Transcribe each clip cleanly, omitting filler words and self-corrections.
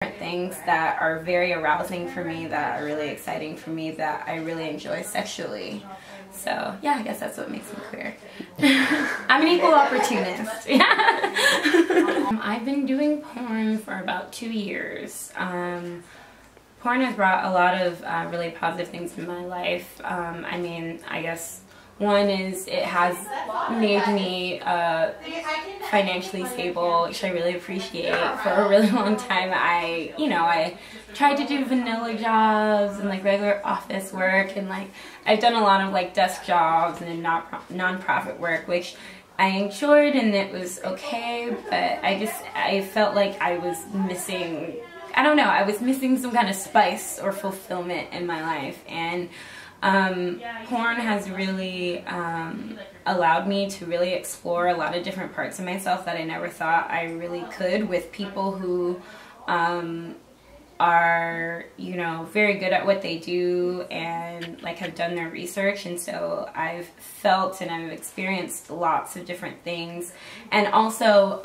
Things that are very arousing for me, that are really exciting for me, that I really enjoy sexually. So yeah, I guess that's what makes me queer. I'm an equal opportunist. Yeah. I've been doing porn for about 2 years. Porn has brought a lot of really positive things in my life. I mean, I guess one is it has made me financially stable, which I really appreciate. For a really long time, I tried to do vanilla jobs and like regular office work, and like I've done a lot of like desk jobs and non-profit work, which I enjoyed and it was okay, but I felt like I was missing, I don't know, I was missing some kind of spice or fulfillment in my life. And porn has really allowed me to really explore a lot of different parts of myself that I never thought I really could, with people who are, you know, very good at what they do and like have done their research. And so I've felt and I've experienced lots of different things. And also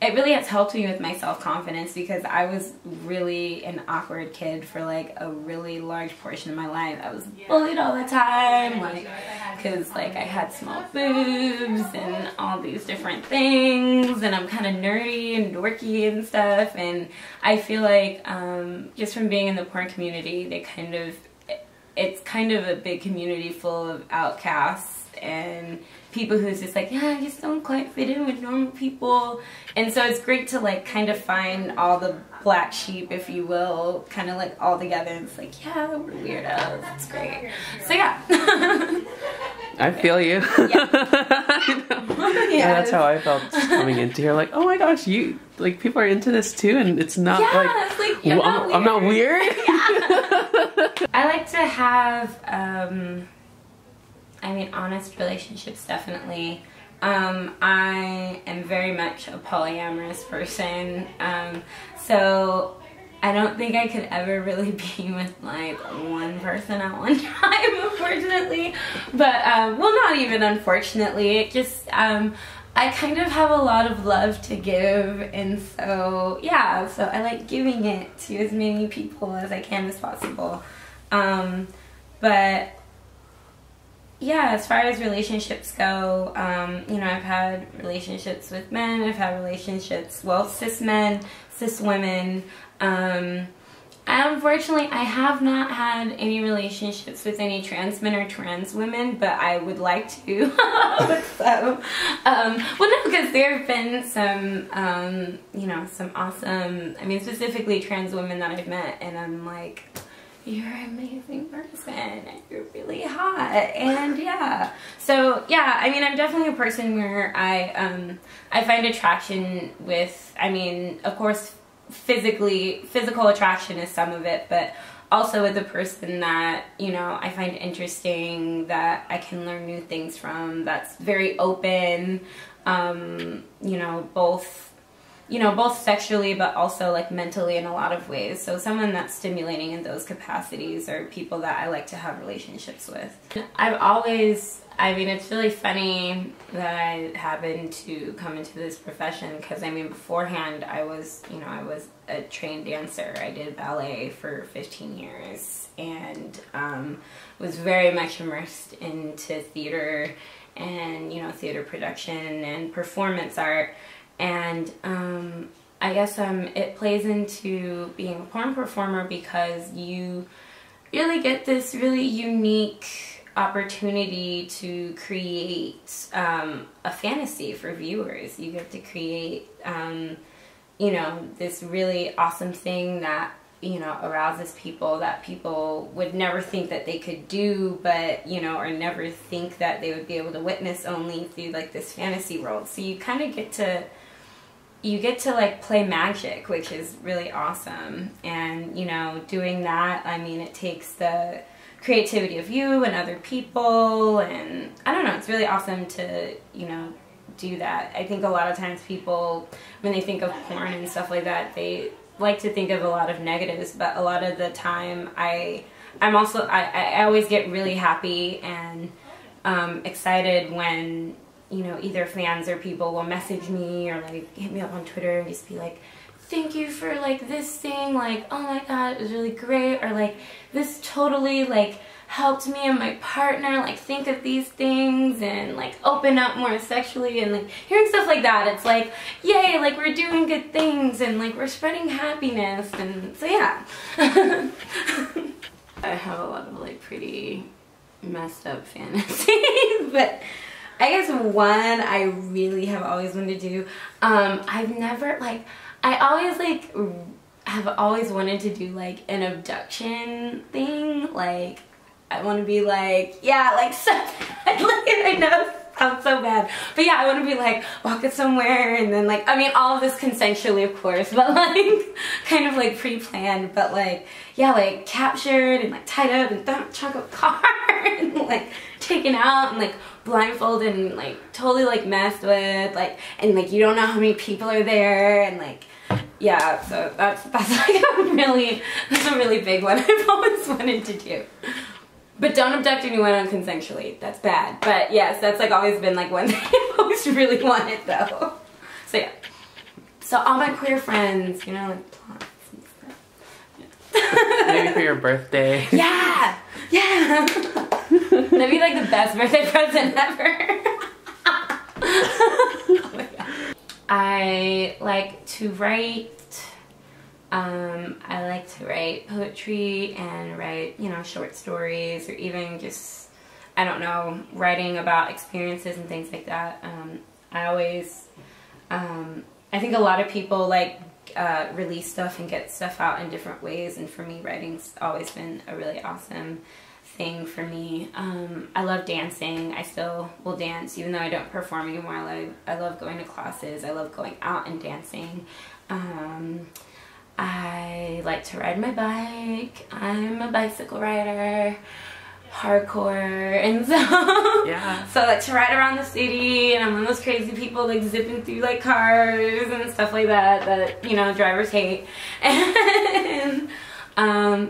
it really has helped me with my self-confidence, because I was really an awkward kid for like a really large portion of my life. I was bullied all the time, like, because like I had small boobs and all these different things, and I'm kind of nerdy and dorky and stuff. And I feel like just from being in the porn community, it's kind of a big community full of outcasts and people who's just like, yeah, I just don't quite fit in with normal people. And so it's great to like kind of find all the black sheep, if you will, kind of like all together. And it's like, yeah, we're weirdos. It's great. So yeah. I feel you. Yeah, that's how I felt coming into here. Like, oh my gosh, you like people are into this too, and it's not like I'm not weird. Yeah. I like to have, I mean, honest relationships, definitely. I am very much a polyamorous person, so I don't think I could ever really be with like one person at one time, unfortunately. But, well, not even unfortunately, it just, I kind of have a lot of love to give, and so, yeah, so I like giving it to as many people as I can as possible. But yeah, as far as relationships go, you know, I've had relationships with men, I've had relationships, well, cis men, cis women. Unfortunately, I have not had any relationships with any trans men or trans women, but I would like to. So, well, no, because there have been some, you know, some awesome, I mean, specifically trans women that I've met, and I'm like, you're an amazing person, and you're really hot, and yeah. So yeah, I mean, I'm definitely a person where I find attraction with, I mean, of course, physical attraction is some of it, but also with a person that, you know, I find interesting, that I can learn new things from, that's very open, you know, both sexually, but also like mentally in a lot of ways. So someone that's stimulating in those capacities are people that I like to have relationships with. I've always, I mean, it's really funny that I happened to come into this profession, because I mean, beforehand I was, you know, I was a trained dancer. I did ballet for 15 years and was very much immersed into theater and, you know, theater production and performance art. And I guess it plays into being a porn performer, because you really get this really unique opportunity to create a fantasy for viewers. You get to create, you know, this really awesome thing that, you know, arouses people, that people would never think that they could do, but, you know, or never think that they would be able to witness, only through like this fantasy world. So you kind of get to, like play magic, which is really awesome. And, you know, doing that, I mean, it takes the creativity of you and other people, and I don't know, it's really awesome to, you know, do that. I think a lot of times people, when they think of porn and stuff like that, they like to think of a lot of negatives, but a lot of the time I always get really happy and excited when, you know, either fans or people will message me or like hit me up on Twitter and just be like, thank you for like this thing, like, oh my god, it was really great, or like, this totally like helped me and my partner like think of these things and like open up more sexually, and like hearing stuff like that, it's like, yay, like we're doing good things and like we're spreading happiness. And so yeah. I have a lot of like pretty messed up fantasies, but I guess one I really have always wanted to do, I've never like, I always like have always wanted to do like an abduction thing. Like I want to be like, yeah, like so bad. Like, I know it sounds so bad, but yeah, I want to be like walking somewhere and then like, I mean, all of this consensually, of course, but like kind of like pre-planned, but like, yeah, like captured and like tied up and thrown in the trunk of a car and like taken out and like blindfolded and like totally like messed with, like, and like you don't know how many people are there, and like, yeah, so that's like that's a really big one I've always wanted to do. But don't abduct anyone unconsensually. That's bad. But yes, that's like always been like one thing I've always really wanted though. So yeah. So all my queer friends, you know, like plots and stuff. Yeah. Maybe for your birthday. Yeah! Yeah! That'd be like the best birthday present ever. Oh my God. I like to write. I like to write poetry and write, you know, short stories, or even just, I don't know, writing about experiences and things like that. I always, I think a lot of people like release stuff and get stuff out in different ways, and for me, writing's always been a really awesome thing for me. I love dancing. I still will dance even though I don't perform anymore. I love going to classes. I love going out and dancing. I like to ride my bike. I'm a bicycle rider, hardcore, and so yeah. So I like to ride around the city, and I'm one of those crazy people like zipping through like cars and stuff like that that, you know, drivers hate. And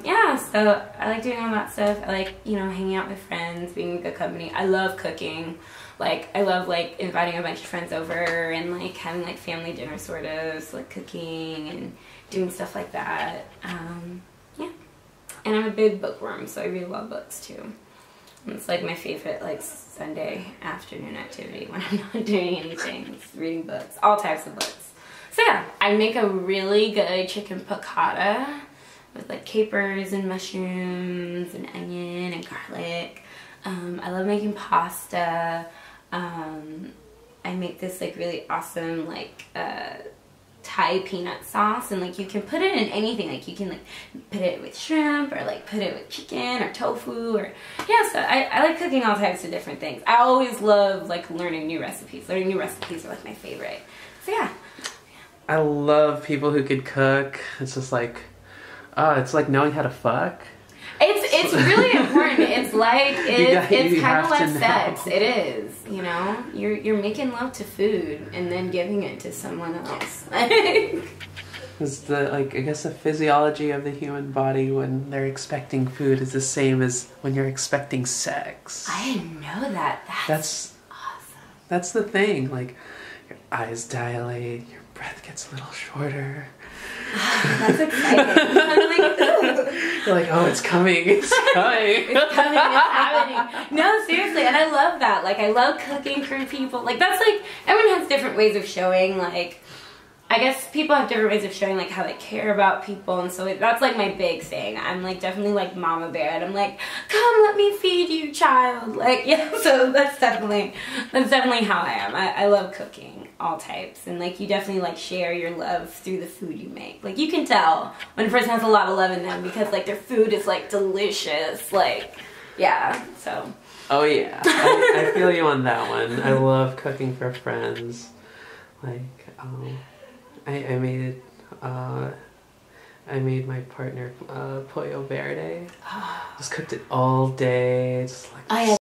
yeah, so I like doing all that stuff. I like, you know, hanging out with friends, being in good company. I love cooking. Like, I love, like, inviting a bunch of friends over and, like, having, like, family dinner sort of, so, like, cooking and doing stuff like that. Yeah. And I'm a big bookworm, so I read a lot of books, too. And it's, like, my favorite, like, Sunday afternoon activity when I'm not doing anything. It's reading books, all types of books. So, yeah, I make a really good chicken piccata with, like, capers and mushrooms and onion and garlic. I love making pasta. I make this like really awesome like Thai peanut sauce, and like you can put it in anything. Like you can like put it with shrimp, or like put it with chicken or tofu, or yeah. So I like cooking all types of different things. I always love like learning new recipes. Learning new recipes are like my favorite. So yeah. I love people who could cook. It's just like, it's like knowing how to fuck. It's really important. It's like it's kind of like sex. It is, you know. You're making love to food and then giving it to someone else. It's the like, I guess the physiology of the human body when they're expecting food is the same as when you're expecting sex. I didn't know that. That's awesome. That's the thing. Like your eyes dilate, your breath gets a little shorter. That's exciting. I'm like, ooh. You're like, oh, it's coming. It's coming. It's coming. It's happening. No, seriously, and I love that. Like, I love cooking for people. Like, that's like, everyone has different ways of showing, like, I guess people have different ways of showing like how they care about people, and so that's like my big thing. I'm like definitely like mama bear, and I'm like, come let me feed you, child. Like, yeah, so that's definitely how I am. I love cooking all types, and like you definitely like share your love through the food you make. Like you can tell when a person has a lot of love in them because like their food is like delicious. Like, yeah, so. Oh yeah, I feel you on that one. I love cooking for friends. Like, I made my partner pollo verde. Just cooked it all day. Just like.